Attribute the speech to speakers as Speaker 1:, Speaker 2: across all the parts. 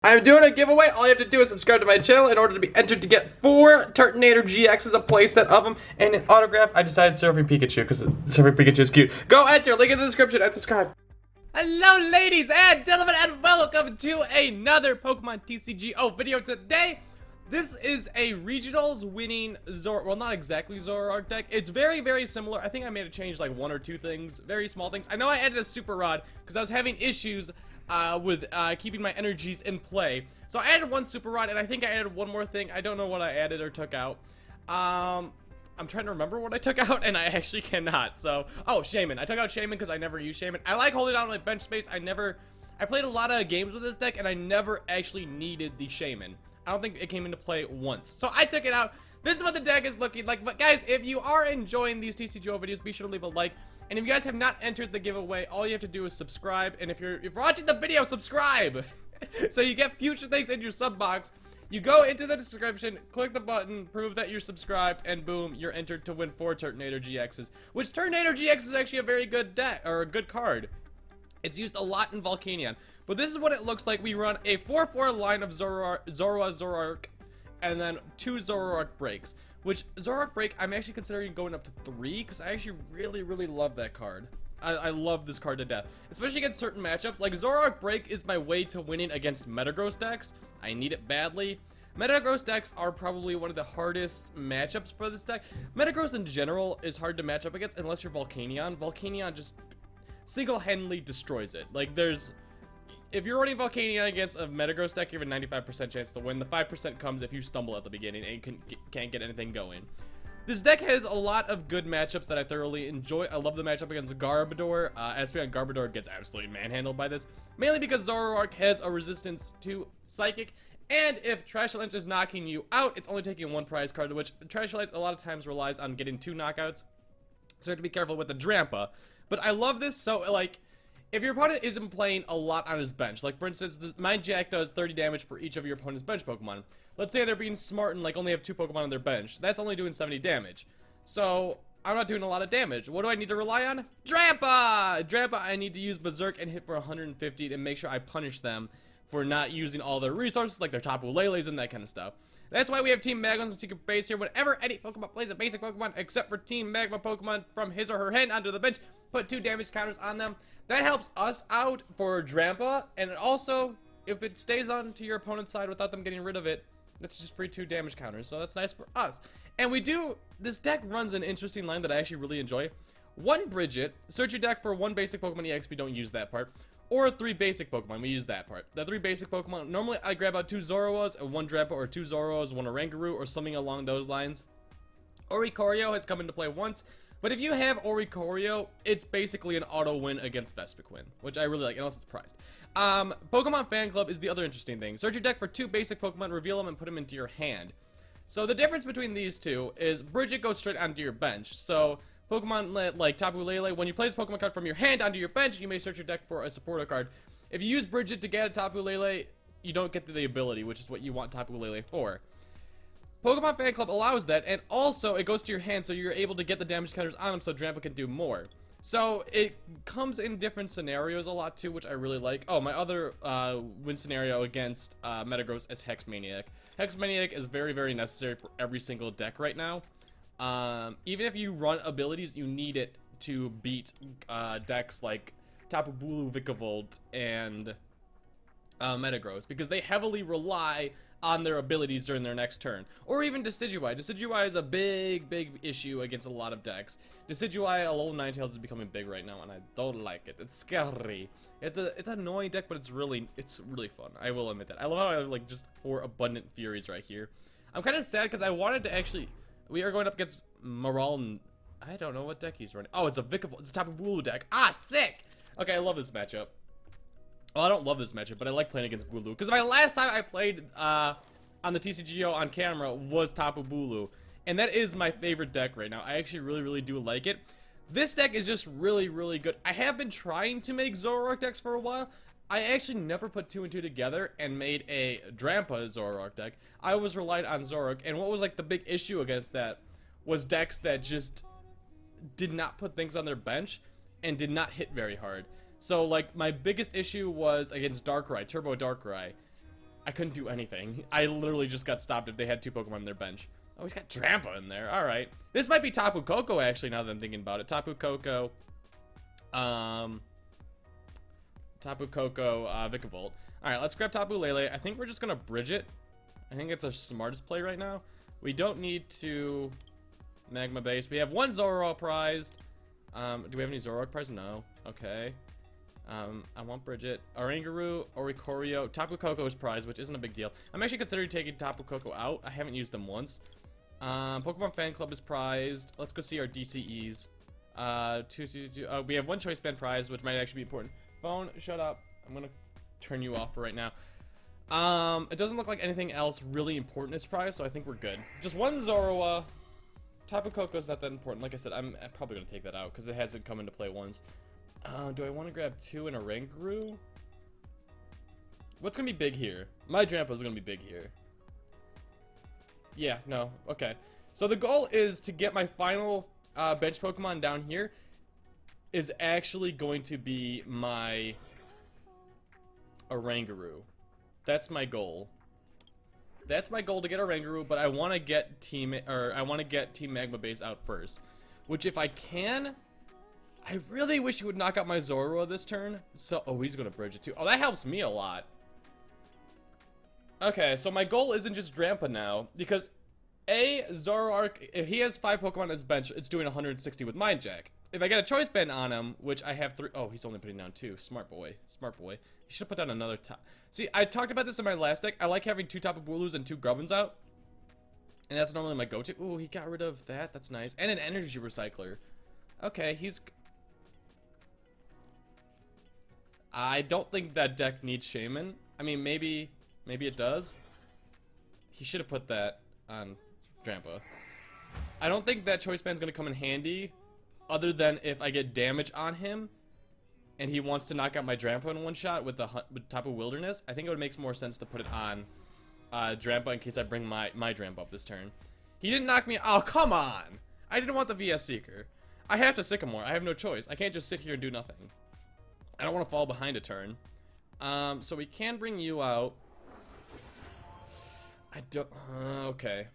Speaker 1: I'm doing a giveaway. All you have to do is subscribe to my channel in order to be entered to get 4 Turtonator GXs, a playset of them, and an autograph. I decided Surfing Pikachu because Surfing Pikachu is cute. Go enter, link in the description, and subscribe. Hello, ladies and gentlemen, and welcome to another Pokemon TCG video today. This is a regionals winning well, not exactly ZOROARK deck. It's very, very similar. I think I made a change like 1 or 2 things, very small things. I know I added a Super Rod because I was having issues with keeping my energies in play. So I added 1 Super Rod, and I think I added 1 more thing. I don't know what I added or took out. I'm trying to remember what I took out, and I actually cannot. So, oh, Shaman. I took out Shaman because I never use Shaman. I like holding on my bench space. I played a lot of games with this deck, and I never actually needed the Shaman. I don't think it came into play once. So I took it out. This is what the deck is looking like. But guys, if you are enjoying these TCG videos, be sure to leave a like. And if you guys have not entered the giveaway, all you have to do is subscribe. And if you're watching the video, subscribe. So you get future things in your sub box. You go into the description, click the button, prove that you're subscribed, and boom, you're entered to win 4 Turtonator GXs. Which Turtonator GX is actually a very good deck, or a good card. It's used a lot in Volcanion. But this is what it looks like. We run a 4-4 line of ZOROARK, and then 2 ZOROARK breaks. Which, ZOROARK break, I'm actually considering going up to 3, because I actually really, really love that card. I love this card to death. Especially against certain matchups. Like, ZOROARK break is my way to winning against Metagross decks. I need it badly. Metagross decks are probably one of the hardest matchups for this deck. Metagross in general is hard to match up against unless you're Volcanion. Volcanion just single-handedly destroys it. Like, if you're running Volcanion against a Metagross deck, you have a 95% chance to win. The 5% comes if you stumble at the beginning and you can't get anything going. This deck has a lot of good matchups that I thoroughly enjoy. I love the matchup against Garbodor. Espeon Garbodor gets absolutely manhandled by this, mainly because ZOROARK has a resistance to Psychic. And if Trash Lynch is knocking you out, it's only taking 1 prize card, which Trash Lynch a lot of times relies on getting 2 knockouts. So you have to be careful with the Drampa. But I love this, so like, if your opponent isn't playing a lot on his bench, like for instance, my Jack does 30 damage for each of your opponent's bench Pokemon. Let's say they're being smart and like only have 2 Pokemon on their bench. That's only doing 70 damage. So, I'm not doing a lot of damage. What do I need to rely on? Drampa! Drampa, I need to use Berserk and hit for 150 to make sure I punish them for not using all their resources, like their Tapu Leles and that kind of stuff. That's why we have Team Magma's Secret Base here. Whenever any Pokemon plays a basic Pokemon, except for Team Magma Pokemon from his or her hand onto the bench, put 2 damage counters on them. That helps us out for Drampa, and also, if it stays on to your opponent's side without them getting rid of it, that's just free 2 damage counters, so that's nice for us. And this deck runs an interesting line that I actually really enjoy. 1 Bridget, search your deck for 1 basic Pokemon EX, we don't use that part. Or 3 basic Pokemon, we use that part. The 3 basic Pokemon, normally I grab out 2 Zoroas, and 1 Drampa, or 2 Zoroas, 1 Oranguru, or something along those lines. Oricorio has come into play once, but if you have Oricorio, it's basically an auto win against Vespiquen, which I really like, unless it's prized. Pokemon Fan Club is the other interesting thing. Search your deck for 2 basic Pokemon, reveal them, and put them into your hand. So the difference between these two is Bridget goes straight onto your bench. So Pokemon like Tapu Lele, when you place a Pokemon card from your hand onto your bench, you may search your deck for a supporter card. If you use Bridget to get a Tapu Lele, you don't get the ability, which is what you want Tapu Lele for. Pokemon Fan Club allows that, and also it goes to your hand, so you're able to get the damage counters on them so Drampa can do more. So it comes in different scenarios a lot too, which I really like. Oh, my other win scenario against Metagross is Hex Maniac. Hex Maniac is very, very necessary for every single deck right now. Even if you run abilities, you need it to beat decks like Tapu Bulu, Vikavolt, and Metagross, because they heavily rely on their abilities during their next turn. Or even Decidueye. Decidueye is a big, big issue against a lot of decks. Decidueye, Alolan Ninetales is becoming big right now, and I don't like it. It's scary. It's an annoying deck, but it's really fun. I will admit that. I love how I have like just 4 Abundant Furies right here. I'm kind of sad because I wanted to actually... We are going up against Moral. I don't know what deck he's running. Oh, it's a Vikavolt. It's a Tapu Bulu deck. Ah, sick! Okay, I love this matchup. Well, I don't love this matchup, but I like playing against Bulu. Because my last time I played on the TCGO on camera was Tapu Bulu. And that is my favorite deck right now. I actually really, really do like it. This deck is just really, really good. I have been trying to make ZOROARK decks for a while. I actually never put 2 and 2 together and made a Drampa ZOROARK deck. I always relied on ZOROARK. And what was like the big issue against that was decks that just did not put things on their bench and did not hit very hard. So, like, my biggest issue was against Darkrai, Turbo Darkrai. I couldn't do anything. I literally just got stopped if they had 2 Pokemon on their bench. Oh, he's got Drampa in there. Alright. This might be Tapu Koko, actually, now that I'm thinking about it. Tapu Koko, Vikavolt. Alright, let's grab Tapu Lele. I think we're just gonna bridge it. I think it's our smartest play right now. We don't need to Magma Base. We have 1 Zoroark prized. Do we have any Zoroark prized? No. Okay. I want Bridget. Oranguru, Oricorio. Tapu Koko is prized, which isn't a big deal. I'm actually considering taking Tapu Koko out. I haven't used them once. Pokemon Fan Club is prized. Let's go see our DCEs. We have 1 Choice Band prize, which might actually be important. Phone, shut up. I'm gonna turn you off for right now. It doesn't look like anything else really important is prized, so I think we're good. Just 1 Zoroark. Tapu Koko is not that important. Like I said, I'm probably gonna take that out because it hasn't come into play once. Do I want to grab 2 in a Oranguru? What's gonna be big here? My Drampa is gonna be big here. Yeah, no, okay. So the goal is to get my final bench Pokemon down here is actually going to be my Oranguru. That's my goal. That's my goal, to get Oranguru, but I want to get Team Magma Base out first. Which, if I can, I really wish he would knock out my Zorua this turn. So, oh, he's gonna bridge it too. Oh, that helps me a lot. Okay, so my goal isn't just Drampa now, because Zoroark, if he has 5 Pokemon on his bench, it's doing 160 with Mind Jack. If I get a Choice Band on him, which I have 3, oh, he's only putting down 2. Smart boy, smart boy. He should put down another top. See, I talked about this in my last deck. I like having 2 Tapu Bulus and 2 Grubbins out, and that's normally my go-to. Ooh, he got rid of that. That's nice, and an Energy Recycler. Okay, he's. I don't think that deck needs Shaman. I mean, maybe it does. He should have put that on Drampa. I don't think that Choice Band's gonna come in handy, other than if I get damage on him, and he wants to knock out my Drampa in one shot with Tapu Wilderness. I think it would make more sense to put it on Drampa in case I bring my Drampa up this turn. He didn't knock me. Oh, come on! I didn't want the VS Seeker. I have to Sycamore. I have no choice. I can't just sit here and do nothing. I don't want to fall behind a turn. So we can bring you out. I don't. Okay.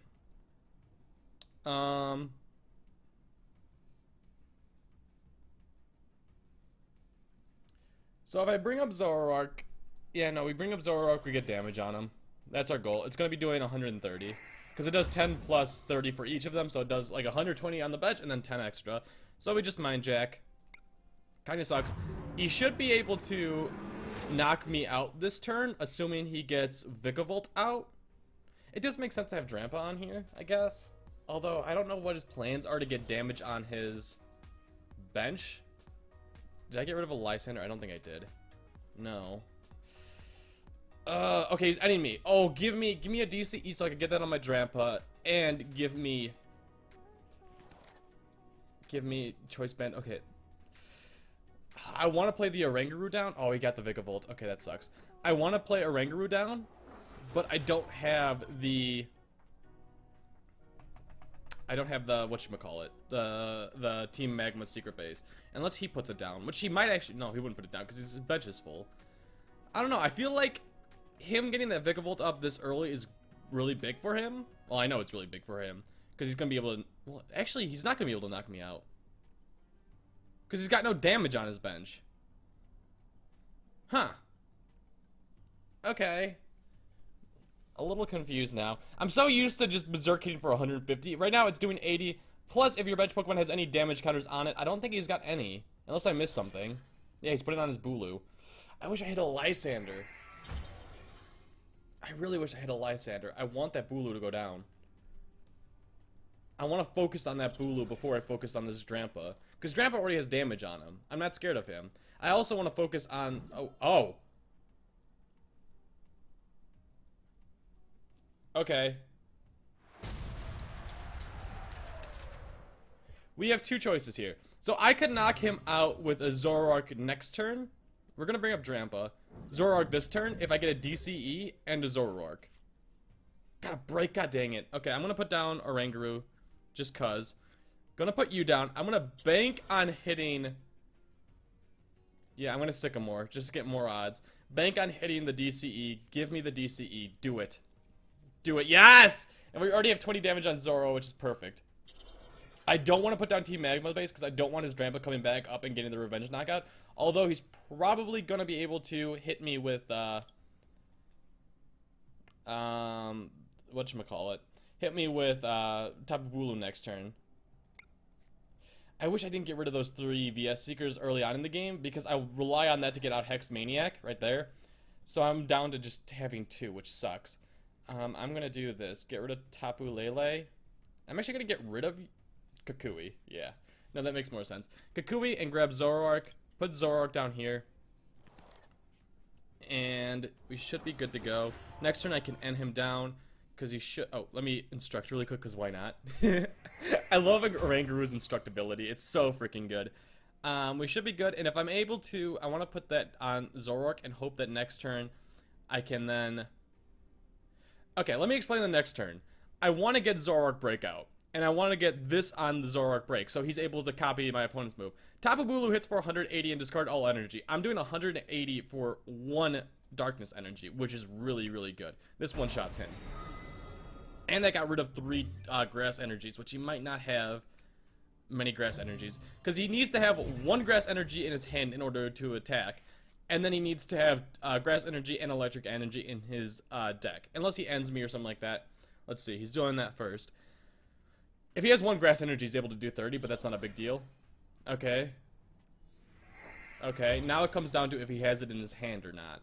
Speaker 1: So if I bring up Zoroark, yeah, no, we bring up Zoroark, we get damage on him. That's our goal. It's gonna be doing 130. Because it does 10 plus 30 for each of them, so it does like 120 on the bench and then 10 extra. So we just Mind Jack. Kinda sucks. He should be able to knock me out this turn, assuming he gets Vikavolt out. It does make sense to have Drampa on here, I guess. Although, I don't know what his plans are to get damage on his bench. Did I get rid of a Lysander? I don't think I did. No. Okay, he's ending me. Oh, give me a DCE so I can get that on my Drampa, and give me Choice Band. Okay. I want to play the Oranguru down. Oh, he got the Vikavolt. Okay, that sucks. I want to play Oranguru down, but I don't have the whatchamacallit, the Team Magma secret base. Unless he puts it down, which he might actually. No, he wouldn't put it down because his bench is full. I don't know. I feel like him getting that Vikavolt up this early is really big for him. Well, I know it's really big for him because he's gonna be able to. Well, actually, he's not gonna be able to knock me out because he's got no damage on his bench. Huh. Okay. A little confused now. I'm so used to just Berserk hitting for 150. Right now it's doing 80. Plus, if your bench Pokemon has any damage counters on it, I don't think he's got any. Unless I missed something. Yeah, he's putting on his Bulu. I wish I hit a Lysander. I really wish I hit a Lysander. I want that Bulu to go down. I want to focus on that Bulu before I focus on this Drampa. Because Drampa already has damage on him. I'm not scared of him. I also want to focus on... Oh. Okay. We have 2 choices here. So I could knock him out with a Zoroark next turn. We're gonna bring up Drampa. Zoroark this turn if I get a DCE and a Zoroark. Gotta break, god dang it. Okay, I'm gonna put down Oranguru. Just cuz. Gonna put you down. I'm gonna bank on hitting... Yeah, I'm gonna Sycamore, just to get more odds. Bank on hitting the DCE. Give me the DCE. Do it. Do it. Yes! And we already have 20 damage on Zoro, which is perfect. I don't want to put down Team Magma base because I don't want his Drampa coming back up and getting the revenge knockout. Although he's probably going to be able to hit me with, whatchamacallit. Hit me with, Tapu Bulu next turn. I wish I didn't get rid of those 3 VS Seekers early on in the game because I rely on that to get out Hex Maniac right there. So I'm down to just having 2, which sucks. I'm going to do this. Get rid of Tapu Lele. I'm actually going to get rid of Kukui. Yeah. No, that makes more sense. Kukui and grab Zoroark. Put Zoroark down here. And we should be good to go. Next turn I can end him down. Because he should... Oh, let me instruct really quick, because why not? I love Oranguru's instructability. It's so freaking good. We should be good. And if I'm able to... I want to put that on Zoroark and hope that next turn I can then... Okay, let me explain the next turn. I want to get Zoroark Breakout. And I want to get this on the Zoroark Break, so he's able to copy my opponent's move. Tapu Bulu hits for 180 and discard all energy. I'm doing 180 for 1 darkness energy, which is really, really good. This one-shots him. And that got rid of 3 grass energies, which he might not have many grass energies. Because he needs to have 1 grass energy in his hand in order to attack. And then he needs to have grass energy and electric energy in his deck. Unless he ends me or something like that. Let's see, he's doing that first. If he has 1 grass energy, he's able to do 30, but that's not a big deal. Okay. Okay, now it comes down to if he has it in his hand or not.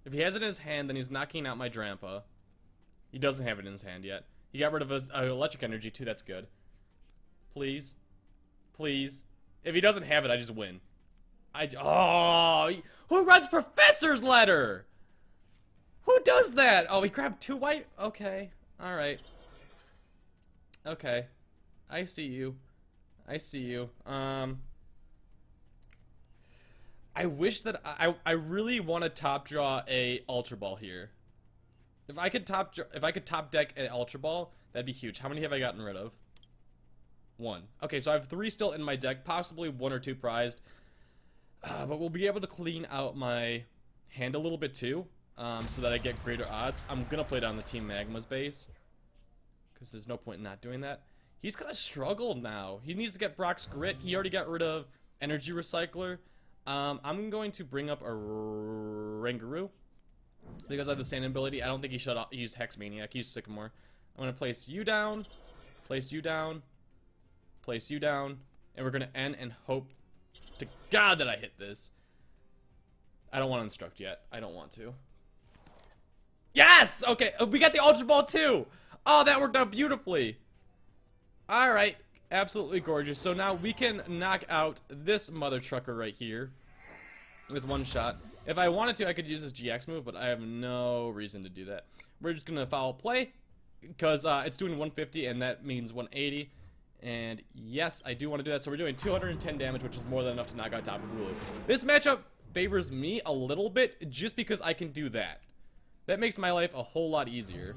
Speaker 1: If he has it in his hand, then he's knocking out my Drampa. He doesn't have it in his hand yet. He got rid of his electric energy, too. That's good. Please. Please. If he doesn't have it, I just win. Oh! Who runs Professor's Letter? Who does that? Oh, he grabbed 2 white? Okay. Alright. Okay. I see you. I see you. I wish that I really want to top draw a Ultra Ball here. If I could top deck an Ultra Ball, that'd be huge. How many have I gotten rid of? 1. Okay, so I have 3 still in my deck, possibly 1 or 2 prized. But we'll be able to clean out my hand a little bit too, so that I get greater odds. I'm gonna play down the Team Magma's base. Because there's no point in not doing that. He's gonna struggle now. He needs to get Brock's Grit. He already got rid of Energy Recycler. I'm going to bring up a Ranguru. Because I have the Sand ability. I don't think he should use Hex Maniac. He used Sycamore. I'm gonna place you down. Place you down. Place you down. And we're gonna end and hope to God that I hit this. I don't want to instruct yet. I don't want to. Yes! Okay, we got the Ultra Ball too! Oh, that worked out beautifully. Alright, absolutely gorgeous. So now we can knock out this mother trucker right here with 1 shot. If I wanted to, I could use this GX move, but I have no reason to do that. We're just gonna foul play because it's doing 150 and that means 180. And yes, I do want to do that. So we're doing 210 damage, which is more than enough to knock out Tapu Bulu. This matchup favors me a little bit just because I can do that. That makes my life a whole lot easier.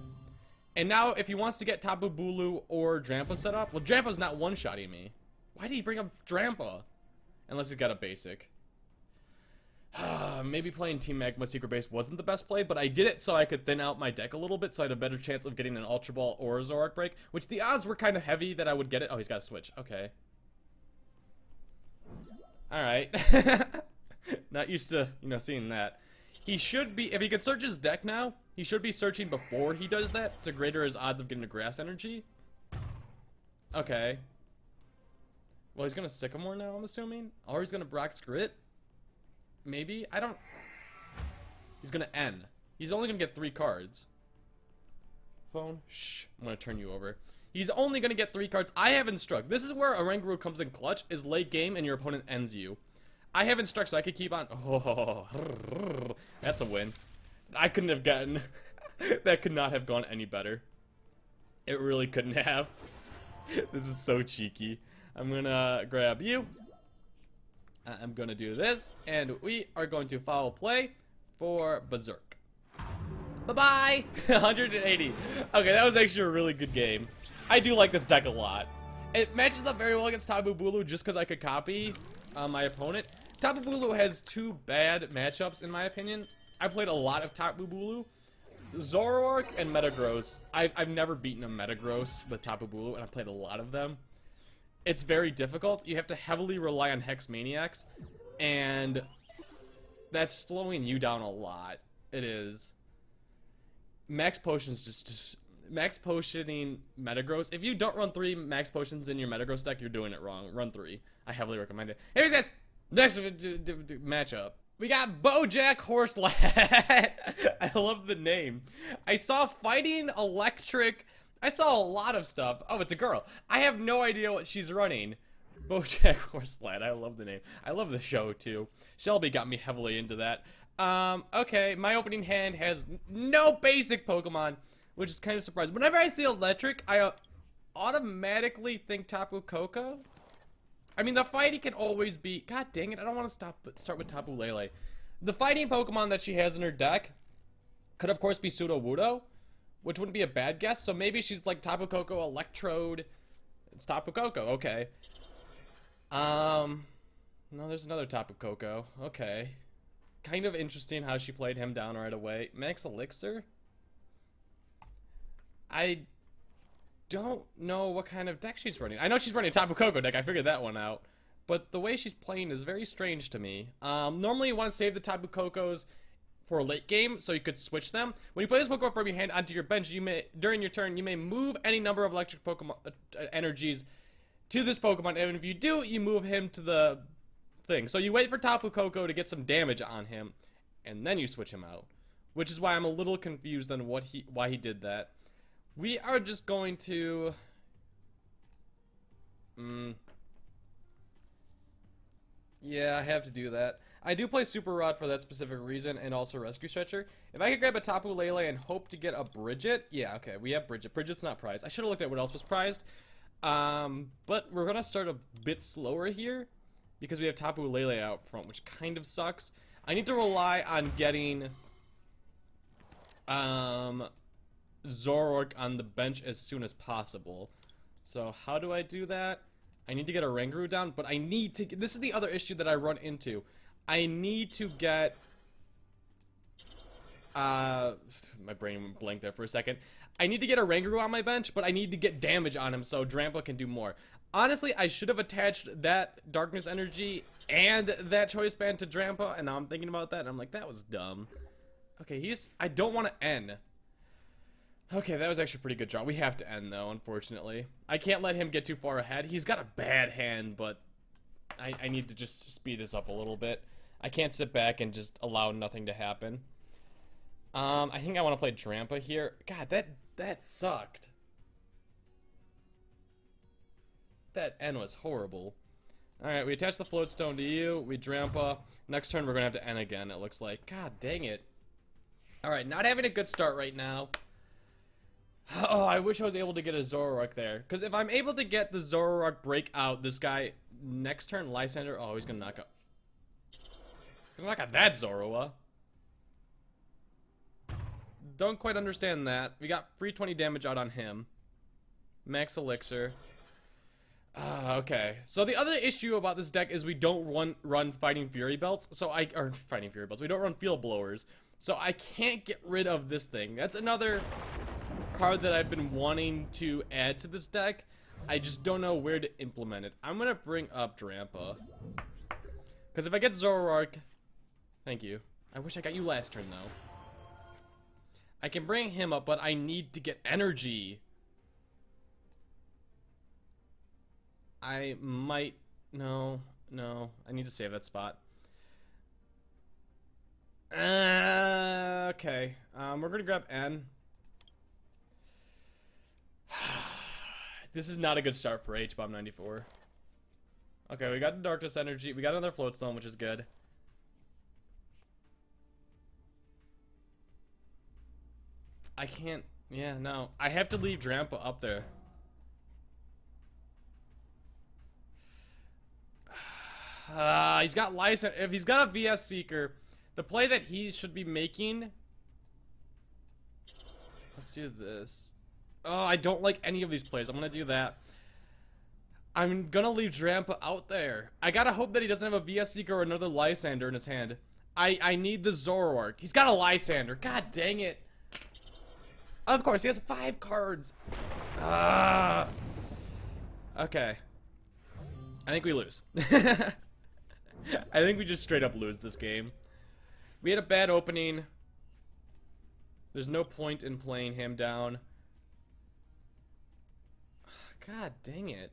Speaker 1: And now, if he wants to get Tapu Bulu or Drampa set up, well, Drampa's not one-shotting me. Why did he bring up Drampa? Unless he's got a basic. Maybe playing Team Magma Secret Base wasn't the best play, but I did it so I could thin out my deck a little bit, so I had a better chance of getting an Ultra Ball or a Zoroark Break, which the odds were kind of heavy that I would get it. Oh, he's got a switch. Okay. Alright. Not used to, seeing that. He should be, if he could search his deck now, he should be searching before he does that to greater his odds of getting a Grass Energy. Okay. Well, he's gonna Sycamore now, I'm assuming? Or he's gonna Brock's Grit? Maybe? I don't... He's gonna end. He's only gonna get 3 cards. Phone? Shh. I'm gonna turn you over. He's only gonna get 3 cards. I have Instruct. This is where Oranguru comes in clutch, is late game and your opponent ends you. I have Instruct, so I could keep on... Oh, that's a win. I couldn't have gotten... That could not have gone any better. It really couldn't have. This is so cheeky. I'm gonna grab you. I'm gonna do this, and we are going to foul play for Berserk. Bye-bye! 180. Okay, that was actually a really good game. I do like this deck a lot. It matches up very well against Tapu Bulu just because I could copy my opponent.
Speaker 2: Tapu Bulu has two bad matchups, in my opinion. I played a lot of Tapu Bulu. Zoroark and Metagross. I've never beaten a Metagross with Tapu Bulu, and I've played a lot of them. It's very difficult. You have to heavily rely on Hex Maniacs, and that's slowing you down a lot. It is. Max Potions just Max Potioning Metagross. If you don't run 3 Max Potions in your Metagross deck, you're doing it wrong. Run 3. I heavily recommend it. Anyways, guys, next matchup. We got Bojack Horselat. I love the name. I saw Fighting Electric. I saw a lot of stuff. Oh, it's a girl. I have no idea what she's running. Bojack Horselat. I love the name. I love the show, too. Shelby got me heavily into that. Okay. My opening hand has no basic Pokemon, which is kind of surprising. Whenever I see Electric, I automatically think Tapu Koko. I mean, the fighting can always be... God dang it, I don't want to start with Tapu Lele. The fighting Pokemon that she has in her deck could, of course, be Sudowoodo, which wouldn't be a bad guess. So maybe she's like Tapu Koko, Electrode. It's Tapu Koko, okay. No, there's another Tapu Koko. Okay. Kind of interesting how she played him down right away. Max Elixir? I don't know what kind of deck she's running. I know she's running a Tapu Koko deck. I figured that one out. But the way she's playing is very strange to me. Normally you want to save the Tapu Kokos for a late game, so you could switch them. When you play this Pokemon from your hand onto your bench, you may, during your turn, you may move any number of electric Pokemon energies to this Pokemon, and if you do, you move him to the thing. So you wait for Tapu Koko to get some damage on him, and then you switch him out. Which is why I'm a little confused on why he did that. We are just going to... Yeah, I have to do that. I do play Super Rod for that specific reason, and also Rescue Stretcher. If I could grab a Tapu Lele and hope to get a Bridget... Yeah, okay, we have Bridget. Bridget's not prized. I should have looked at what else was prized. But we're gonna start a bit slower here, because we have Tapu Lele out front, which kind of sucks. I need to rely on getting... Zoroark on the bench as soon as possible. So how do I do that? I need to get a Rangaroo down, but I need to... This is the other issue that I run into. I need to get... my brain went blank there for a second. I need to get a Rangaroo on my bench, but I need to get damage on him so Drampa can do more. Honestly, I should have attached that Darkness Energy and that Choice Band to Drampa, and now I'm thinking about that, and I'm like, that was dumb. Okay, he's... I don't want to end. Okay, that was actually a pretty good draw. We have to end, though, unfortunately. I can't let him get too far ahead. He's got a bad hand, but I need to just speed this up a little bit. I can't sit back and just allow nothing to happen. I think I want to play Drampa here. God, that sucked. That N was horrible. Alright, we attach the Float Stone to you. We Drampa. Next turn, we're going to have to N again, it looks like. God dang it. Alright, not having a good start right now. Oh, I wish I was able to get a Zoroark there. Because if I'm able to get the Zoroark break out, this guy, next turn, Lysander, oh, he's going to knock out. He's going to knock out that Zoroa. Don't quite understand that. We got free 20 damage out on him. Max Elixir. Okay. So the other issue about this deck is we don't run Fighting Fury Belts. Or Fighting Fury Belts. We don't run Field Blowers. So I can't get rid of this thing. That's another card that I've been wanting to add to this deck. I just don't know where to implement it. I'm gonna bring up Drampa. Because if I get Zoroark... Thank you. I wish I got you last turn, though. I can bring him up, but I need to get energy. I might... No. I need to save that spot. Okay. We're gonna grab N. This is not a good start for H-Bomb 94. Okay, we got the Darkness Energy. We got another Float Stone, which is good. I can't... Yeah, no. I have to leave Drampa up there. He's got Lysander. If he's got a VS Seeker, the play that he should be making... Let's do this. Oh, I don't like any of these plays. I'm gonna do that. I'm gonna leave Drampa out there. I gotta hope that he doesn't have a VS Seeker or another Lysander in his hand. I need the Zoroark. He's got a Lysander. God dang it. Of course, he has 5 cards. Okay. I think we lose. I think we just straight up lose this game. We had a bad opening. There's no point in playing him down. God dang it.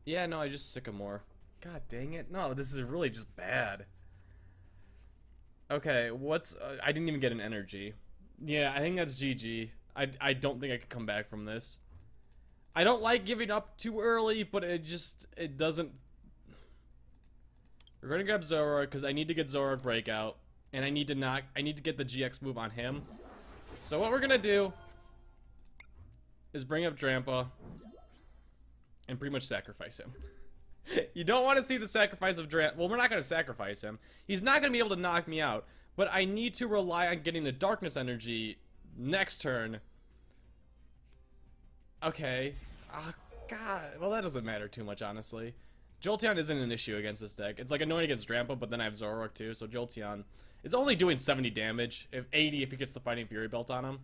Speaker 2: Yeah, no, I just Sycamore. God dang it. No, this is really just bad. Okay, what's... I didn't even get an energy. Yeah, I think that's GG. I don't think I could come back from this. I don't like giving up too early, but it doesn't... We're gonna grab Zoroark, because I need to get Zoroark Breakout. And I need to get the GX move on him. So what we're gonna do is bring up Drampa and pretty much sacrifice him. You don't want to see the sacrifice of Drampa. Well, we're not going to sacrifice him. He's not going to be able to knock me out. But I need to rely on getting the Darkness Energy next turn. Okay. Oh, God. Well, that doesn't matter too much, honestly. Jolteon isn't an issue against this deck. It's like annoying against Drampa, but then I have Zoroark too. So Jolteon is only doing 70 damage. If 80 if he gets the Fighting Fury Belt on him.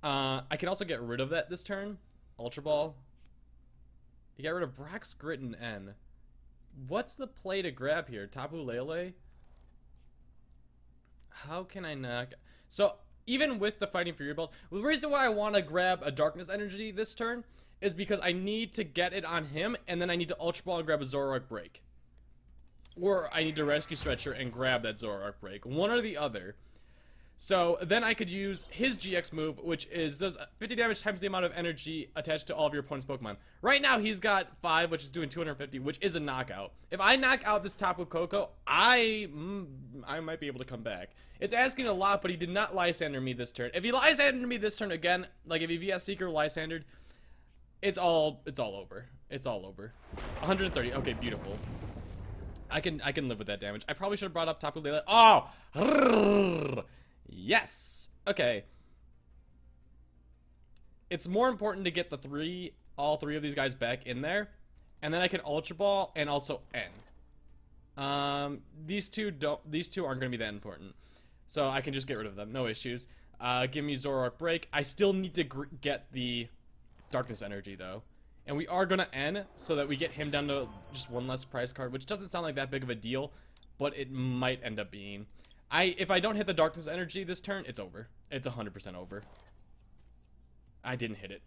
Speaker 2: I can also get rid of that this turn. Ultra Ball. You got rid of Brock's Grit and N. What's the play to grab here? Tapu Lele? How can I knock... So, even with the Fighting Fury Belt, the reason why I want to grab a Darkness Energy this turn is because I need to get it on him, and then I need to Ultra Ball and grab a Zoroark Break. Or I need to Rescue Stretcher and grab that Zoroark Break. One or the other. So then I could use his GX move, which does 50 damage times the amount of energy attached to all of your opponent's Pokemon. Right now he's got 5, which is doing 250, which is a knockout. If I knock out this Tapu Koko, I might be able to come back. It's asking a lot, but he did not Lysander me this turn. If he Lysander me this turn again, like if he VS Seeker Lysandered, it's all over. It's all over. 130. Okay, beautiful. I can live with that damage. I probably should have brought up Tapu Lele. Oh! Yes! Okay. It's more important to get all three of these guys back in there. And then I can Ultra Ball and also N. These two aren't gonna be that important. So I can just get rid of them, no issues. Give me Zoroark Break. I still need to get the Darkness Energy though. And we are gonna N so that we get him down to just one less prize card, which doesn't sound like that big of a deal, but it might end up being. If I don't hit the Darkness Energy this turn, it's over. It's 100% over. I didn't hit it.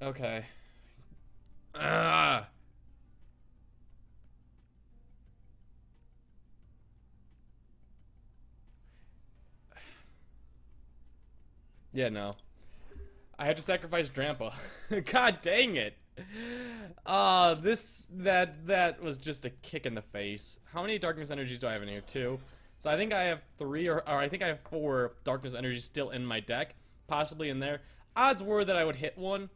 Speaker 2: Okay. Yeah, no. I had to sacrifice Drampa. God dang it. That was just a kick in the face. How many Darkness Energies do I have in here? 2. So I think I have 3 or I think I have 4 Darkness Energies still in my deck, possibly in there. Odds were that I would hit one.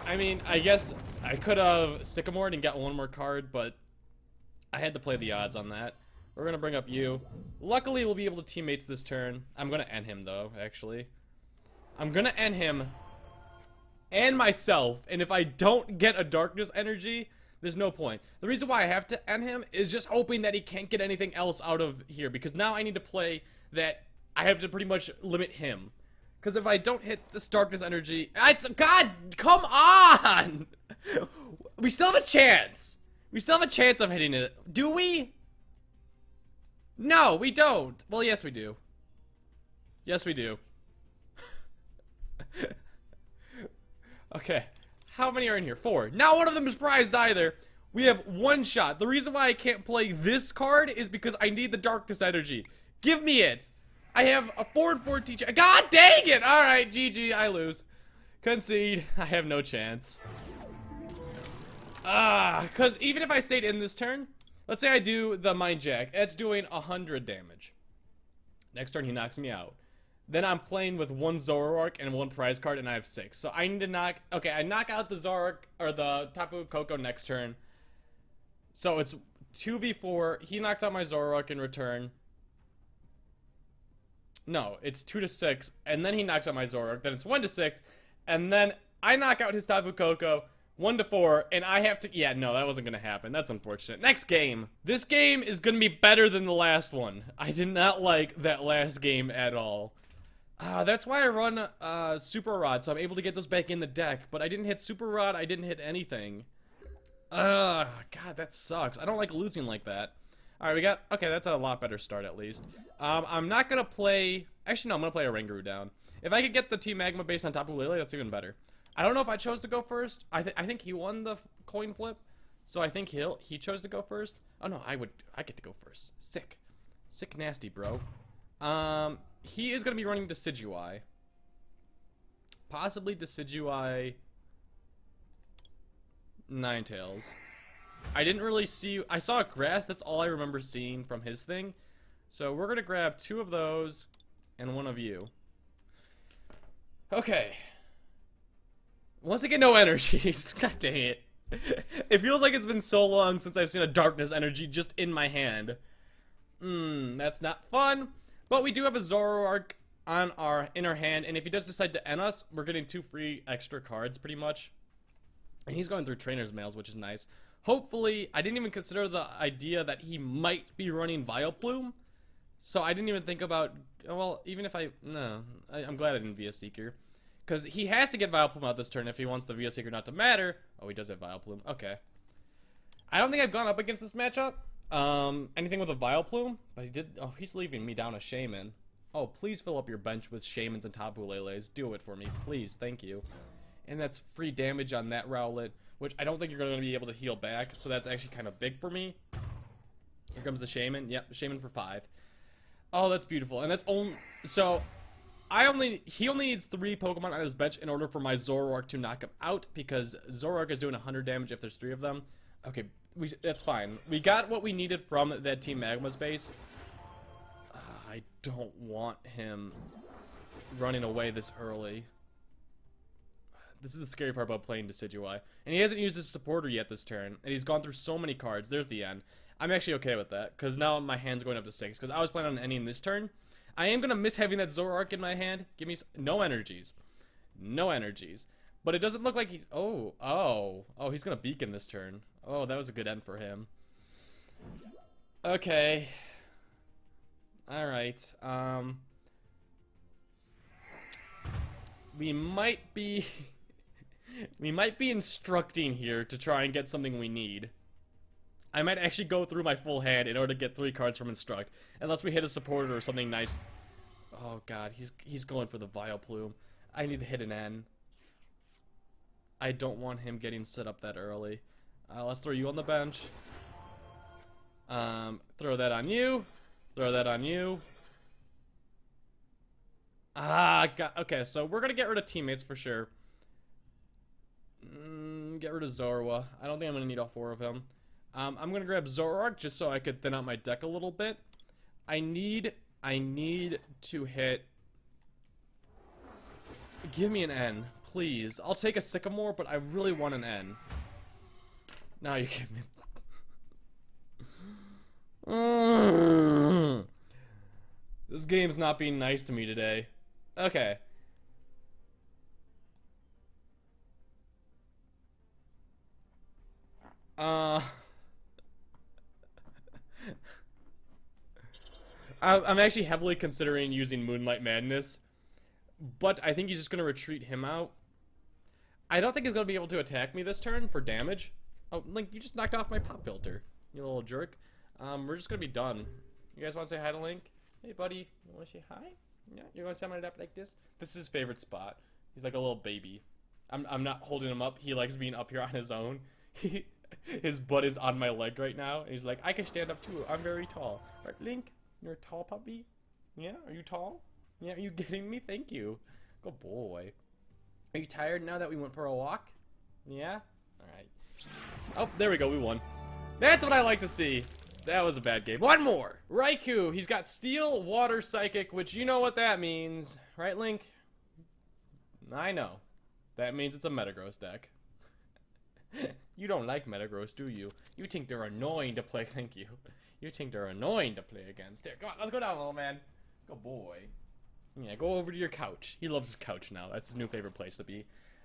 Speaker 2: I mean, I guess I could have Sycamored and got one more card, but I had to play the odds on that. We're gonna bring up you. Luckily, we'll be able to teammates this turn. I'm gonna end him though, actually. I'm gonna end him and myself, and if I don't get a Darkness Energy, there's no point. The reason why I have to end him is just hoping that he can't get anything else out of here, because now I need to play that I have to pretty much limit him. Because if I don't hit this Darkness Energy, God, come on! We still have a chance. We still have a chance of hitting it. Do we? No, we don't. Well, yes, we do. Yes, we do. Okay. How many are in here? 4. Not one of them is prized either. We have 1 shot. The reason why I can't play this card is because I need the Darkness Energy. Give me it. I have a 4 and 4 teacher. God dang it! Alright, GG, I lose. Concede. I have no chance. Because even if I stayed in this turn, let's say I do the Mind Jack, it's doing 100 damage. Next turn, he knocks me out. Then I'm playing with 1 Zoroark and 1 prize card, and I have 6. So I need to knock... Okay, I knock out the Zoroark, or the Tapu Koko next turn. So it's 2v4. He knocks out my Zoroark in return. No, it's 2 to 6, and then he knocks out my Zoroark. Then it's 1 to 6, and then I knock out his Tapu Koko. 1 to 4, and I have to. Yeah, no, that wasn't gonna happen. That's unfortunate. Next game. This game is gonna be better than the last one. I did not like that last game at all. That's why I run Super Rod, so I'm able to get those back in the deck. But I didn't hit Super Rod. I didn't hit anything. God, that sucks. I don't like losing like that. All right, we got. Okay, that's a lot better start at least. I'm not gonna play. Actually, no, I'm gonna play a Rangaroo down. If I could get the Team Magma base on Tapu Lele, that's even better. I don't know if I chose to go first. I think he won the coin flip, so I think he chose to go first. Oh no, I get to go first. Sick nasty, bro. He is gonna be running Decidueye, possibly Decidueye Ninetales. I didn't really see. I saw grass. That's all I remember seeing from his thing. So we're gonna grab 2 of those and 1 of you. Okay. Once again, no energies. God dang it. It feels like it's been so long since I've seen a darkness energy just in my hand. That's not fun. But we do have a Zoroark in our hand, and if he does decide to end us, we're getting 2 free extra cards, pretty much. And he's going through trainer's mails, which is nice. Hopefully, I didn't even consider the idea that he might be running Vileplume. So I didn't even think about, well, even if I'm glad I didn't Via Seeker. Because he has to get Vileplume out this turn if he wants the Via Seeker not to matter. Oh, he does have Vileplume. Okay. I don't think I've gone up against this matchup. Anything with a Vileplume? But he did. Oh, he's leaving me down a Shaman. Oh, please fill up your bench with Shamans and Tapu Leles. Do it for me, please. Thank you. And that's free damage on that Rowlet, which I don't think you're going to be able to heal back. So that's actually kind of big for me. Here comes the Shaman. Yep, Shaman for 5. Oh, that's beautiful. And that's only. So. He only needs 3 Pokemon on his bench in order for my Zoroark to knock him out, because Zoroark is doing 100 damage if there's 3 of them. Okay, that's fine. We got what we needed from that Team Magma space. I don't want him running away this early. This is the scary part about playing Decidueye. And he hasn't used his supporter yet this turn, and he's gone through so many cards. There's the end. I'm actually okay with that, because now my hand's going up to 6, because I was planning on ending this turn. I am going to miss having that Zoroark in my hand. Give me no energies. No energies. But it doesn't look like he's... Oh, he's going to Beacon this turn. Oh, that was a good end for him. Okay. Alright. We might be... we might be instructing here to try and get something we need. I might actually go through my full hand in order to get 3 cards from Instruct. Unless we hit a supporter or something nice. Oh god, he's going for the Vileplume. I need to hit an N. I don't want him getting set up that early. Let's throw you on the bench. Throw that on you. Throw that on you. Okay, so we're gonna get rid of teammates for sure. Get rid of Zorua. I don't think I'm gonna need all 4 of him. I'm gonna grab Zoroark just so I could thin out my deck a little bit. I need to hit. Give me an N, please. I'll take a Sycamore, but I really want an N. Now you give me. This game's not being nice to me today. Okay. I'm actually heavily considering using Moonlight Madness, but I think he's just going to retreat him out. I don't think he's going to be able to attack me this turn for damage. Oh, Link, you just knocked off my pop filter, you little jerk. We're just going to be done. You guys want to say hi to Link? Hey, buddy, you want to say hi? Yeah, you're going to summon it up like this? This is his favorite spot. He's like a little baby. I'm not holding him up. He likes being up here on his own. His butt is on my leg right now, and he's like, I can stand up too. I'm very tall. Right, Link? You're a tall puppy? Yeah? Are you tall? Yeah, are you getting me? Thank you. Good boy. Are you tired now that we went for a walk? Yeah? Alright. Oh, there we go. We won. That's what I like to see. That was a bad game. One more! Raikou. He's got Steel, Water, Psychic, which you know what that means. Right, Link? I know. That means it's a Metagross deck. You don't like Metagross, do you? You think they're annoying to play. Thank you. You think they're annoying to play against. Here, come on, let's go down, little man. Good boy. Yeah, go over to your couch. He loves his couch now. That's his new favorite place to be.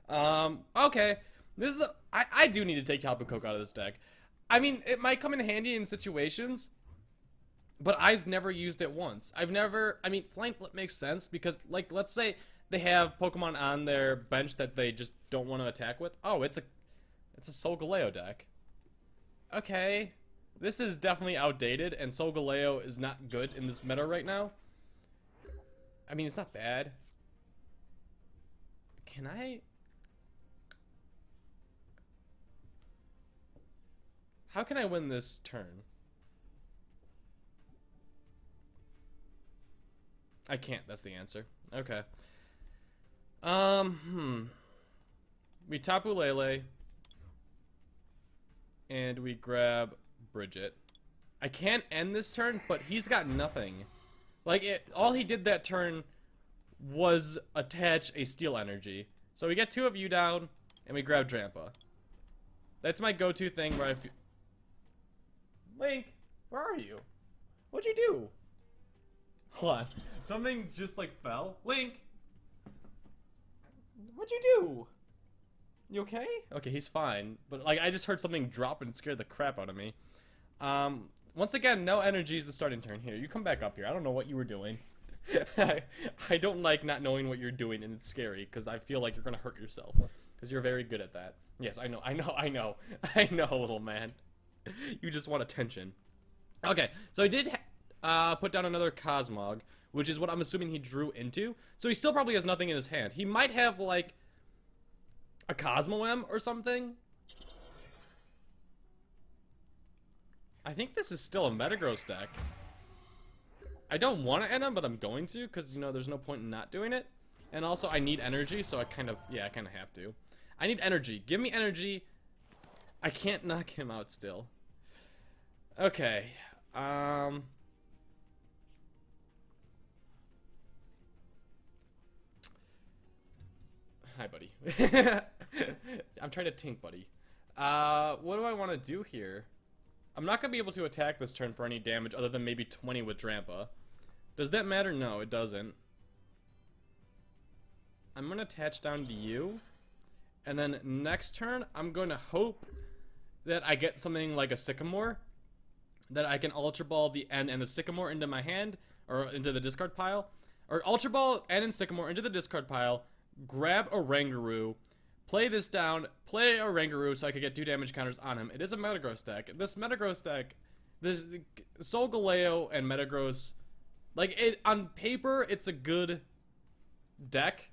Speaker 2: Okay. This is I do need to take Tapu Koko out of this deck. I mean, it might come in handy in situations, but I've never used it once. I mean, Flying Flip makes sense because, like, let's say they have Pokemon on their bench that they just don't want to attack with. Oh, it's a Solgaleo deck. Okay. This is definitely outdated, and Solgaleo is not good in this meta right now. I mean, it's not bad. Can I... How can I win this turn? I can't, that's the answer. Okay. We Tapu Lele. And we grab Bridget. I can't end this turn, but he's got nothing. Like, all he did that turn was attach a Steel Energy. So we get 2 of you down, and we grab Drampa. That's my go-to thing where I feel... Link, where are you? What'd you do? Hold on. Something just, like, fell. Link! What'd you do? You okay? Okay, he's fine. But, like, I just heard something drop and it scared the crap out of me. Once again, no energy is the starting turn here. You come back up here. I don't know what you were doing. I don't like not knowing what you're doing, and it's scary, because I feel like you're going to hurt yourself. Because you're very good at that. Yes, I know, little man. You just want attention. Okay, so he did put down another Cosmog, which is what I'm assuming he drew into. So he still probably has nothing in his hand. He might have, like, a Cosmoem or something. I think this is still a Metagross deck. I don't want to end him, but I'm going to, because, you know, there's no point in not doing it. And also, I need energy, so I kind of have to. I need energy. Give me energy. I can't knock him out still. Okay. Hi, buddy. I'm trying to tink, buddy. What do I want to do here? I'm not going to be able to attack this turn for any damage other than maybe 20 with Drampa. Does that matter? No, it doesn't. I'm going to attach down to you. And then next turn, I'm going to hope that I get something like a Sycamore. That I can Ultra Ball the N and the Sycamore into my hand. Or into the discard pile. Or Ultra Ball N and Sycamore into the discard pile. Grab a Rangaroo. Play this down, play a Rangaroo so I could get 2 damage counters on him. It is a Metagross deck. This Metagross deck, this Solgaleo and Metagross, like, on paper, it's a good deck.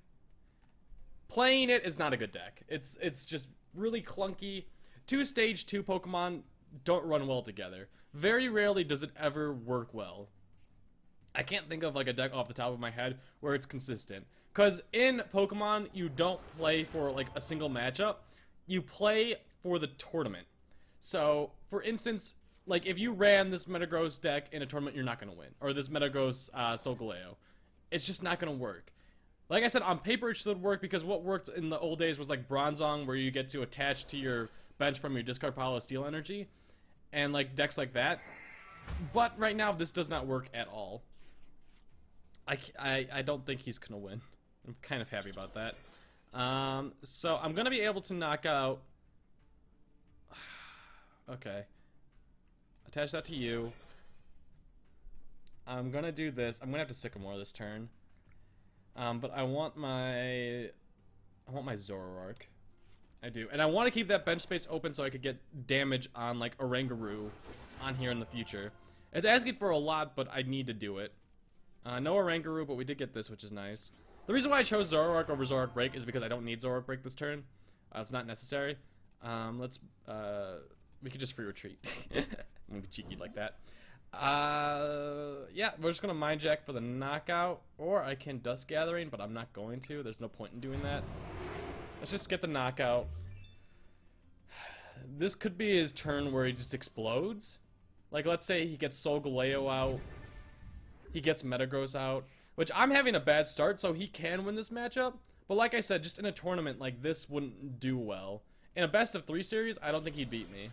Speaker 2: Playing it is not a good deck. It's just really clunky. 2 stage 2 Pokemon don't run well together. Very rarely does it ever work well. I can't think of, like, a deck off the top of my head where it's consistent. Because in Pokemon, you don't play for, like, a single matchup. You play for the tournament. So, for instance, like, if you ran this Metagross deck in a tournament, you're not going to win. Or this Metagross Solgaleo. It's just not going to work. Like I said, on paper it should work because what worked in the old days was, like, Bronzong, where you get to attach to your bench from your discard pile of Steel Energy. And, like, decks like that. But right now, this does not work at all. I don't think he's going to win. I'm kind of happy about that. So I'm going to be able to knock out... Okay. Attach that to you. I'm going to do this. I'm going to have to Sycamore this turn. But I want my Zoroark. I do. And I want to keep that bench space open so I could get damage on, like, a Rangaroo on here in the future. It's asking for a lot, but I need to do it. No Rangaroo, but we did get this, which is nice. The reason why I chose Zoroark over Zoroark Break is because I don't need Zoroark Break this turn. It's not necessary. We could just free retreat. I'm gonna be cheeky like that. Yeah, we're just gonna Mind Jack for the knockout, or I can Dust Gathering, but I'm not going to. There's no point in doing that. Let's just get the knockout. This could be his turn where he just explodes. Like, let's say he gets Solgaleo out. He gets Metagross out. Which, I'm having a bad start, so he can win this matchup. But like I said, just in a tournament like this wouldn't do well. In a best of 3 series, I don't think he'd beat me.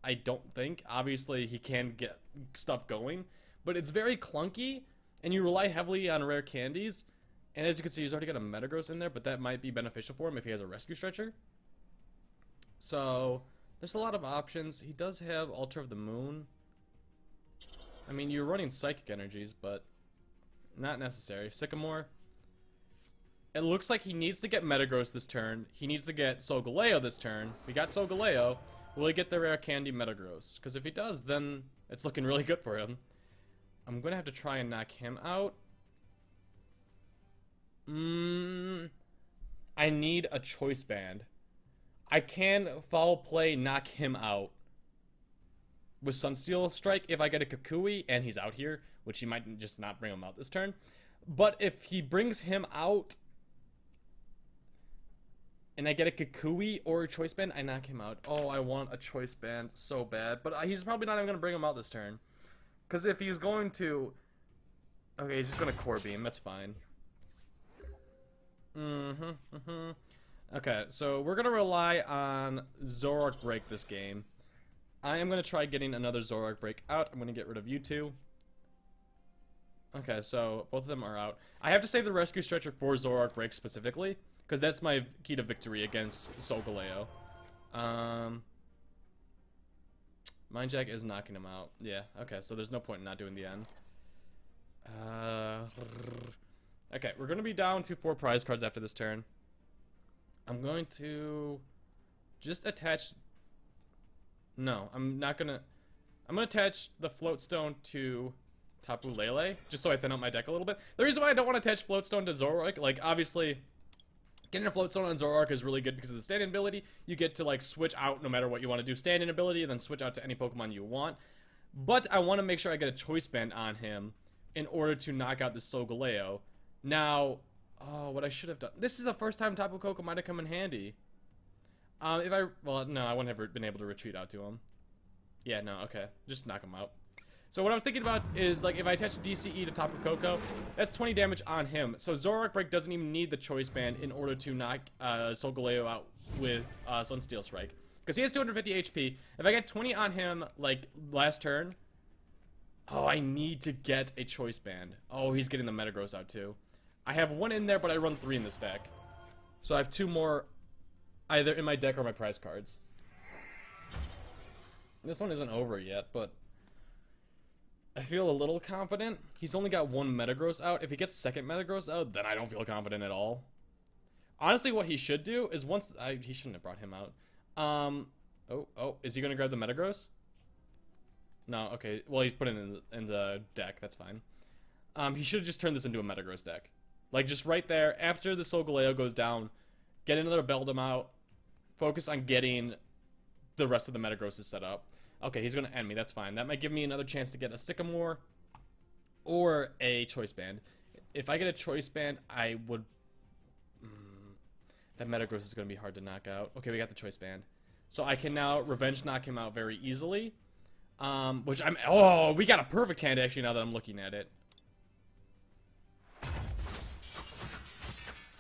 Speaker 2: I don't think. Obviously, he can get stuff going. But it's very clunky. and you rely heavily on rare candies. And as you can see, he's already got a Metagross in there, but that might be beneficial for him if he has a Rescue Stretcher. So there's a lot of options. He does have Altar of the Moon. I mean, you're running Psychic Energies, but not necessary. Sycamore. It looks like he needs to get Metagross this turn. He needs to get Solgaleo this turn. We got Solgaleo. Will he get the rare candy Metagross? Because if he does, then it's looking really good for him. I'm going to have to try and knock him out. I need a Choice Band. I can Foul Play, knock him out with Sunsteel Strike if I get a Kukui and he's out here, which he might just not bring him out this turn. But if he brings him out and I get a Kukui or a Choice Band, I knock him out. Oh, I want a Choice Band so bad. But he's probably not even going to bring him out this turn. Because if he's going to... Okay, he's just going to Core Beam. That's fine. Okay, so we're going to rely on Zoroark Break this game. I am going to try getting another Zoroark Break out. I'm going to get rid of you two. Okay, so both of them are out. I have to save the Rescue Stretcher for Zoroark Break specifically, because that's my key to victory against Solgaleo. Mind Jack is knocking him out. Yeah, okay, so there's no point in not doing the end. Okay, we're going to be down to 4 prize cards after this turn. I'm going to just attach... No, I'm not going to... I'm going to attach the Float Stone to Tapu Lele, just so I thin out my deck a little bit. The reason why I don't want to attach Float Stone to Zoroark, like, obviously, getting a Float Stone on Zoroark is really good because of the stand-in ability. You get to, like, switch out no matter what you want to do. Stand-in ability, and then switch out to any Pokemon you want. But I want to make sure I get a Choice Band on him in order to knock out this Solgaleo. Now, oh, what I should have done. This is the first time Tapu Koko might have come in handy. Well, no, I wouldn't have been able to retreat out to him. Yeah, no, okay. Just knock him out. So what I was thinking about is, like, if I attach DCE to Tapu Koko, that's 20 damage on him. So Zoroark Break doesn't even need the Choice Band in order to knock Solgaleo out with Sunsteel Strike. Because he has 250 HP. If I get 20 on him, like, last turn... Oh, I need to get a Choice Band. Oh, he's getting the Metagross out, too. I have 1 in there, but I run 3 in this deck. So I have 2 more either in my deck or my prize cards. This one isn't over yet, but I feel a little confident. He's only got 1 Metagross out. If he gets second Metagross out, then I don't feel confident at all. Honestly, what he should do is once... he shouldn't have brought him out. Oh, is he going to grab the Metagross? No, okay. Well, he's put it in the deck. That's fine. He should have just turned this into a Metagross deck. Like, just right there, after the Solgaleo goes down, get another Beldum out, focus on getting the rest of the Metagrosses set up. Okay, he's going to end me. That's fine. That might give me another chance to get a Sycamore or a Choice Band. If I get a Choice Band, I would... that Metagross is going to be hard to knock out. Okay, we got the Choice Band. So I can now Revenge knock him out very easily. Which I'm... Oh, we got a perfect hand, actually, now that I'm looking at it.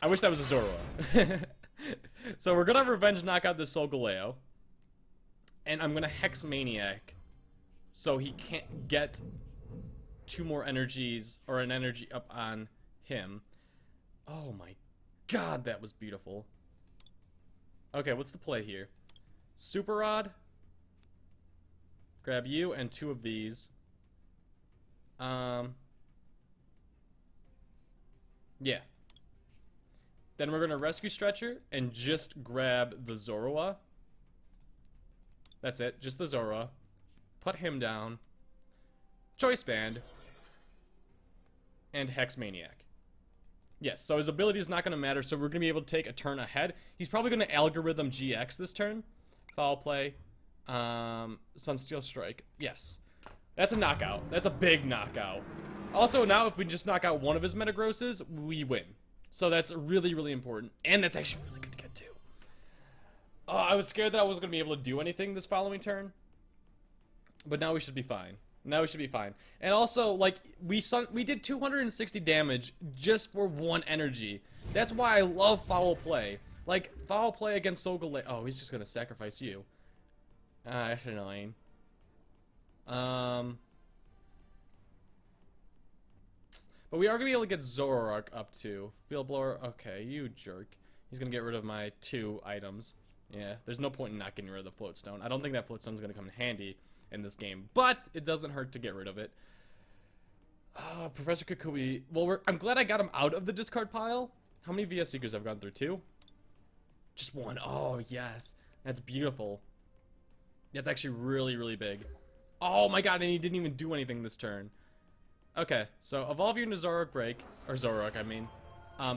Speaker 2: I wish that was a Zoroark. So we're gonna Revenge knock out this Solgaleo. And I'm gonna Hex Maniac. So he can't get 2 more energies, or an energy up on him. Oh my god, that was beautiful. Okay, what's the play here? Super Rod. Grab you and 2 of these. Yeah. Then we're going to Rescue Stretcher and just grab the Zoroark. That's it, just the Zoroark. Put him down. Choice Band. And Hex Maniac. Yes, so his ability is not going to matter, so we're going to be able to take a turn ahead. He's probably going to Algorithm GX this turn. Foul Play. Sunsteel Strike. Yes. That's a knockout. That's a big knockout. Also, now if we just knock out one of his Metagrosses, we win. So that's really, really important. And that's actually really good to get to. Oh, I was scared that I wasn't going to be able to do anything this following turn. But now we should be fine. Now we should be fine. And also, like, we did 260 damage just for 1 energy. That's why I love Foul Play. Like, Foul Play against Solgaleo. Oh, he's just going to sacrifice you. That's annoying. But we are going to be able to get Zoroark up too. Field Blower, okay, you jerk. He's going to get rid of my 2 items. Yeah, there's no point in not getting rid of the Float Stone. I don't think that Float Stone is going to come in handy in this game, but it doesn't hurt to get rid of it. Professor Kukui. Well, I'm glad I got him out of the discard pile. How many VS Seekers have gone through? 2? Just 1. Oh, yes. That's beautiful. That's actually really, really big. Oh my god, and he didn't even do anything this turn. Okay, so evolve you into Zoroark Break. Or Zoroark, I mean.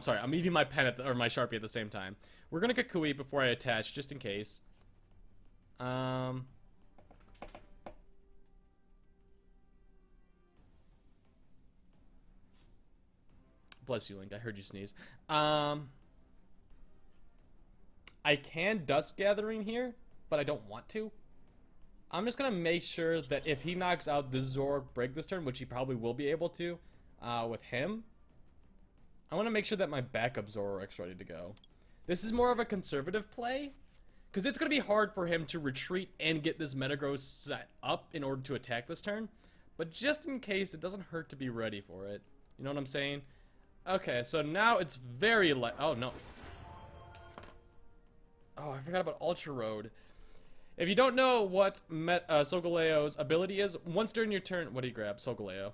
Speaker 2: Sorry, I'm eating my pen or my Sharpie at the same time. We're gonna Kukui before I attach, just in case. Bless you, Link. I heard you sneeze. I can Dust Gathering here, but I don't want to. I'm just gonna make sure that if he knocks out the Zoroark Break this turn, which he probably will be able to, with him, I want to make sure that my backup Zoroark's ready to go. This is more of a conservative play, because it's gonna be hard for him to retreat and get this Metagross set up in order to attack this turn. But just in case, it doesn't hurt to be ready for it. You know what I'm saying? Okay, so now it's very light. Oh no. Oh, I forgot about Ultra Road. If you don't know what Solgaleo's ability is, once during your turn, what do you grab? Solgaleo.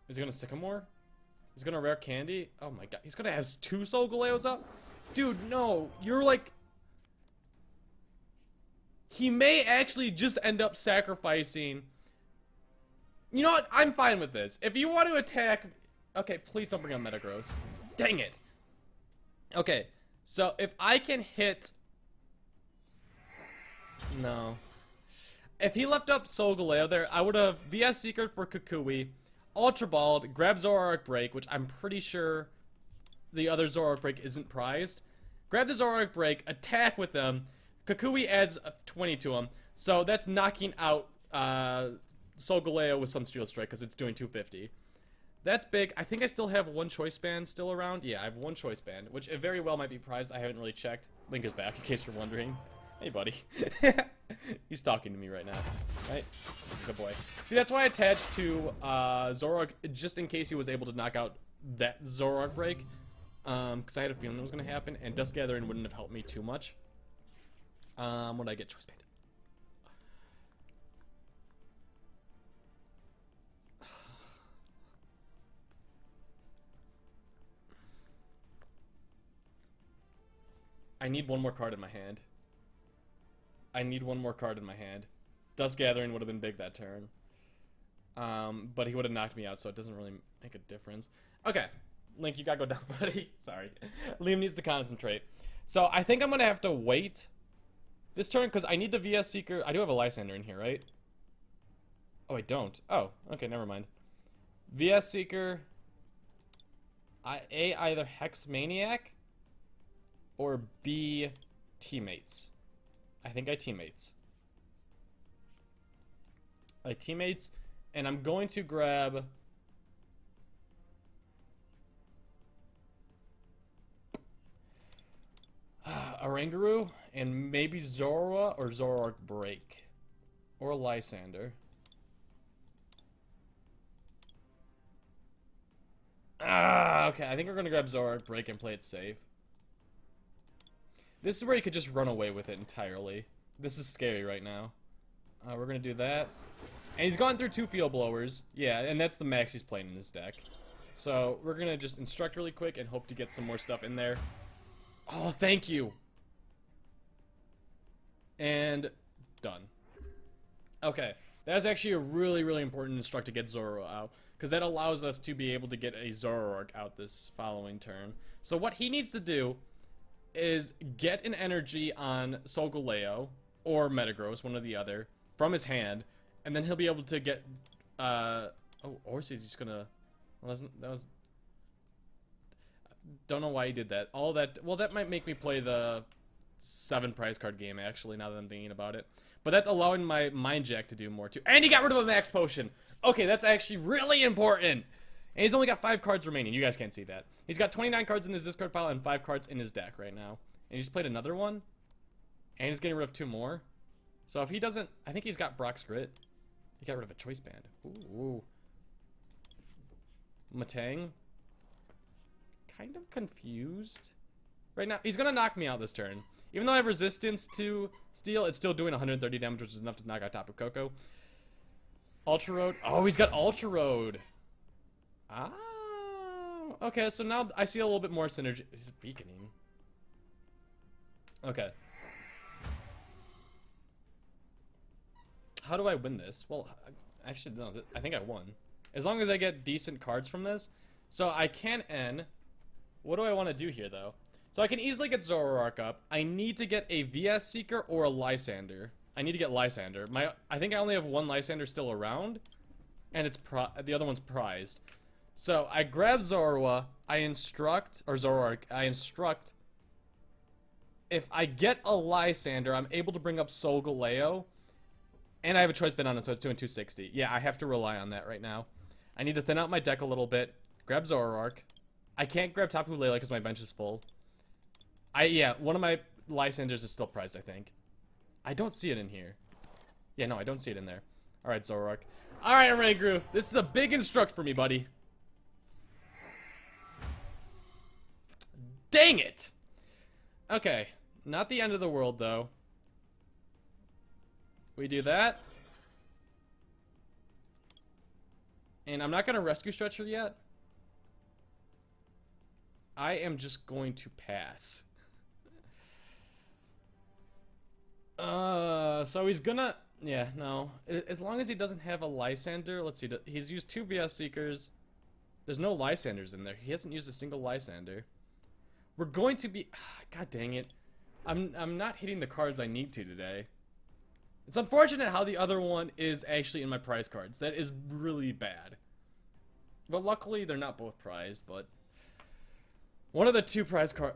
Speaker 2: Is he gonna Sycamore? He's gonna Rare Candy? Oh my god, he's gonna have 2 Solgaleos up? Dude, no, you're like... He may actually just end up sacrificing... You know what? I'm fine with this. If you want to attack... Okay, please don't bring on Metagross. Dang it. Okay, so if I can hit... No. If he left up Solgaleo there, I would have VS Seeker for Kukui, Ultra Balled, grab Zoroark Break, which I'm pretty sure the other Zoroark Break isn't prized. Grab the Zoroark Break, attack with them. Kukui adds 20 to him, so that's knocking out Solgaleo with Sunsteel Strike because it's doing 250. That's big. I think I still have 1 Choice Band still around. Yeah, I have 1 Choice Band, which it very well might be prized. I haven't really checked. Link is back, in case you're wondering. Hey, buddy. He's talking to me right now. Right? Good boy. See, that's why I attached to Zoroark, just in case he was able to knock out that Zoroark Break. Because I had a feeling it was going to happen, and Dust Gathering wouldn't have helped me too much. What did I get? Choice Band. I need 1 more card in my hand. I need 1 more card in my hand. Dust Gathering would have been big that turn. But he would have knocked me out, so it doesn't really make a difference. Okay. Link, you gotta go down, buddy. Sorry. Liam needs to concentrate. So I think I'm gonna have to wait this turn, because I need the VS Seeker. I do have a Lysander in here, right? Oh, I don't. Oh, okay, never mind. VS Seeker. Either Hex Maniac or B, Teammates. I think I Teammates. I Teammates, and I'm going to grab... Oranguru, and maybe Zorua or Zoroark Break. Or Lysander. Okay, I think we're going to grab Zoroark Break and play it safe. This is where you could just run away with it entirely. This is scary right now. We're going to do that. And he's gone through 2 Field Blowers. Yeah, and that's the max he's playing in his deck. So we're going to just instruct really quick and hope to get some more stuff in there. Oh, thank you. And done. Okay, that's actually a really, really important instruct to get Zoro out, because that allows us to be able to get a Zoroark out this following turn. So what he needs to do is get an energy on Solgaleo or Metagross, one or the other, from his hand, and then he'll be able to get oh, or is he just gonna... Well, that was don't know why he did that. All that... Well, that might make me play the 7 prize card game, actually, now that I'm thinking about it. But that's allowing my Mind Jack to do more, too. And he got rid of a Max Potion! Okay, that's actually really important! And he's only got 5 cards remaining. You guys can't see that. He's got 29 cards in his discard pile and 5 cards in his deck right now. And he just played another one. And he's getting rid of 2 more. So if he doesn't... I think he's got Brock's Grit. He got rid of a Choice Band. Ooh. Matang. Kind of confused right now. He's gonna knock me out this turn. Even though I have resistance to steel, it's still doing 130 damage, which is enough to knock out Tapu Koko. Ultra Road. Oh, he's got Ultra Road. Ah. Okay, so now I see a little bit more synergy. He's beaconing. Okay. How do I win this? Well, actually, no. I think I won. As long as I get decent cards from this. So I can end. What do I want to do here, though? So I can easily get Zoroark up. I need to get a VS Seeker or a Lysander. I need to get Lysander. I think I only have one Lysander still around, and it's the other one's prized. So I grab Zoroark. I instruct if I get a Lysander, I'm able to bring up Solgaleo, and I have a choice bid on it, so it's doing 260. Yeah, I have to rely on that right now. I need to thin out my deck a little bit. Grab Zoroark. I can't grab Tapu Lele because my bench is full. Yeah, one of my Lysanders is still prized, I think. I don't see it in here. Yeah, no, I don't see it in there. Alright, Zoroark. Alright, Rangru. This is a big instruct for me, buddy. Dang it! Okay. Not the end of the world, though. We do that. And I'm not going to rescue Stretcher yet. I am just going to pass. So he's gonna... Yeah, no. As long as he doesn't have a Lysander... Let's see. He's used 2 VS Seekers. There's no Lysanders in there. He hasn't used a single Lysander. We're going to be... God dang it. I'm not hitting the cards I need to today. It's unfortunate how the other one is actually in my prize cards. That is really bad. But luckily, they're not both prized, but... One of the 2 prize cards...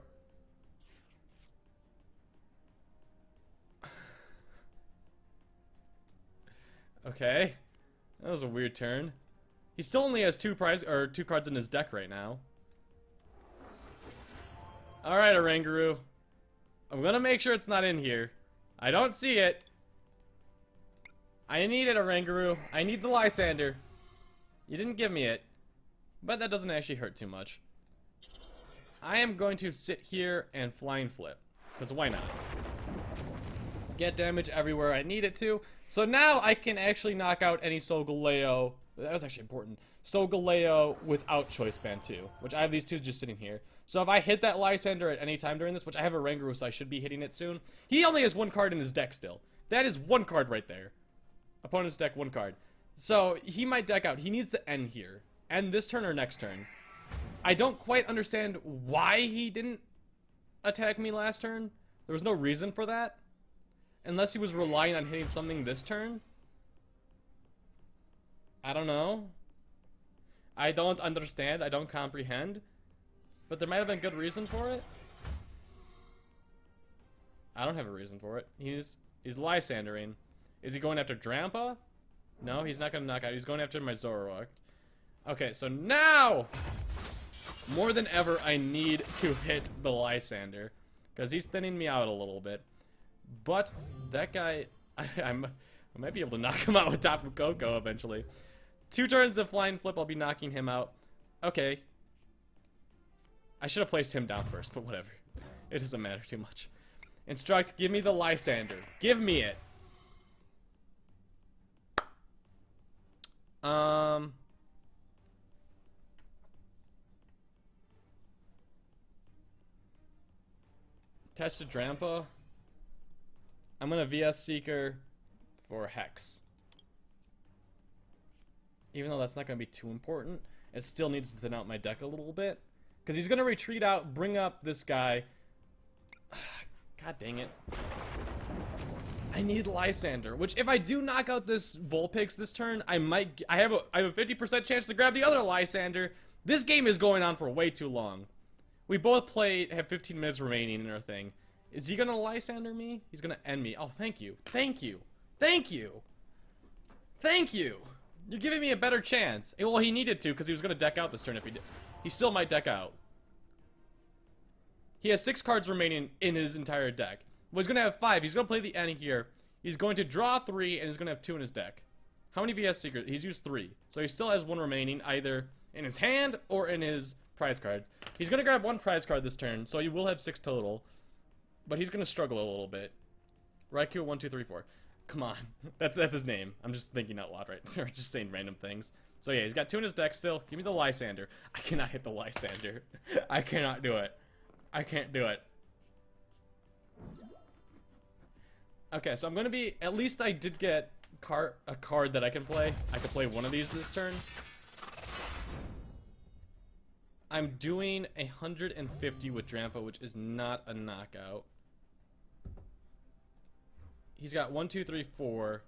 Speaker 2: Okay. That was a weird turn. He still only has 2 cards in his deck right now. Alright, Oranguru. I'm gonna make sure it's not in here. I don't see it. I need it, Oranguru. I need the Lysander. You didn't give me it. But that doesn't actually hurt too much. I am going to sit here and Flying Flip. Because why not? Get damage everywhere I need it to. So now I can actually knock out any Solgaleo. That was actually important. Solgaleo without Choice Band 2. Which I have these 2 just sitting here. So if I hit that Lysander at any time during this, which I have a Ranguru, so I should be hitting it soon. He only has 1 card in his deck still. That is 1 card right there. Opponent's deck, 1 card. So he might deck out. He needs to end here. End this turn or next turn. I don't quite understand why he didn't attack me last turn. There was no reason for that. Unless he was relying on hitting something this turn. I don't know. I don't understand. I don't comprehend. But there might have been good reason for it. I don't have a reason for it. He's Lysandering. Is he going after Drampa? No, he's not going to knock out. He's going after my Zoroark. Okay, so now, more than ever, I need to hit the Lysander. Because he's thinning me out a little bit. But that guy, I might be able to knock him out with Tapu Koko eventually. 2 turns of Flying Flip, I'll be knocking him out. Okay. I should have placed him down first, but whatever. It doesn't matter too much. Instruct, give me the Lysander. Give me it. Attach to Drampa. I'm gonna VS Seeker for Hex. Even though that's not gonna be too important, it still needs to thin out my deck a little bit. Because he's gonna retreat out, bring up this guy. God dang it. I need Lysander, which if I do knock out this Vulpix this turn, I have a 50% chance to grab the other Lysander. This game is going on for way too long. We both have 15 minutes remaining in our thing. Is he gonna Lysander me? He's gonna end me. Oh, thank you. Thank you. Thank you. Thank you. You're giving me a better chance. Well, he needed to because he was gonna deck out this turn if he did. He still might deck out. He has 6 cards remaining in his entire deck. Well, he's gonna have 5. He's gonna play the end here. He's going to draw 3 and he's gonna have 2 in his deck. How many VS Secrets? He's used 3. So he still has 1 remaining, either in his hand or in his prize cards. He's gonna grab 1 prize card this turn, so he will have 6 total. But he's gonna struggle a little bit. Raikou 1, 2, 3, 4. Come on. That's his name. I'm just thinking out loud, right? Or just saying random things. So yeah, he's got 2 in his deck still. Give me the Lysander. I cannot hit the Lysander. I cannot do it. I can't do it. Okay, so I'm gonna be... At least I did get a card that I can play. I could play one of these this turn. I'm doing 150 with Drampa, which is not a knockout. He's got 1, 2, 3, 4.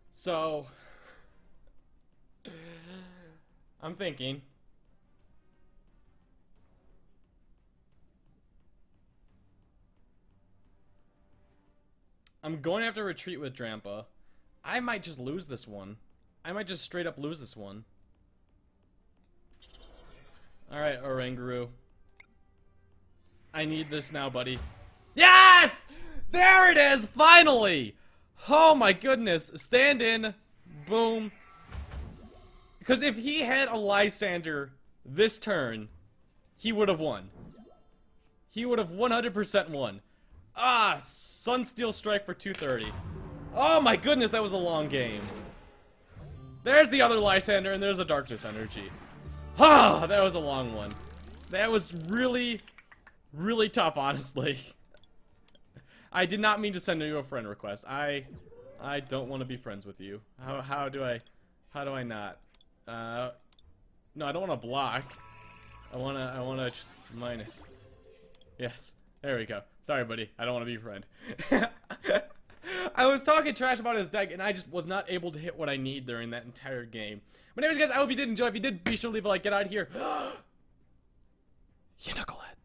Speaker 2: So, I'm thinking. I'm going to have to retreat with Drampa. I might just lose this one. I might just straight up lose this one. Alright, Oranguru. I need this now, buddy. Yes! There it is! Finally! Oh my goodness. Stand in. Boom. Because if he had a Lysander this turn, he would have won. He would have 100% won. Ah, Sunsteel Strike for 230. Oh my goodness, that was a long game. There's the other Lysander, and there's a Darkness Energy. Ah, that was a long one. That was really, really tough, honestly. I did not mean to send you a friend request. I don't want to be friends with you. How do I not? No, I don't want to block. I wanna just minus. Yes. There we go. Sorry, buddy. I don't want to be your friend. I was talking trash about his deck, and I just was not able to hit what I need during that entire game. But anyways, guys, I hope you did enjoy. If you did, be sure to leave a like. Get out of here. You knucklehead.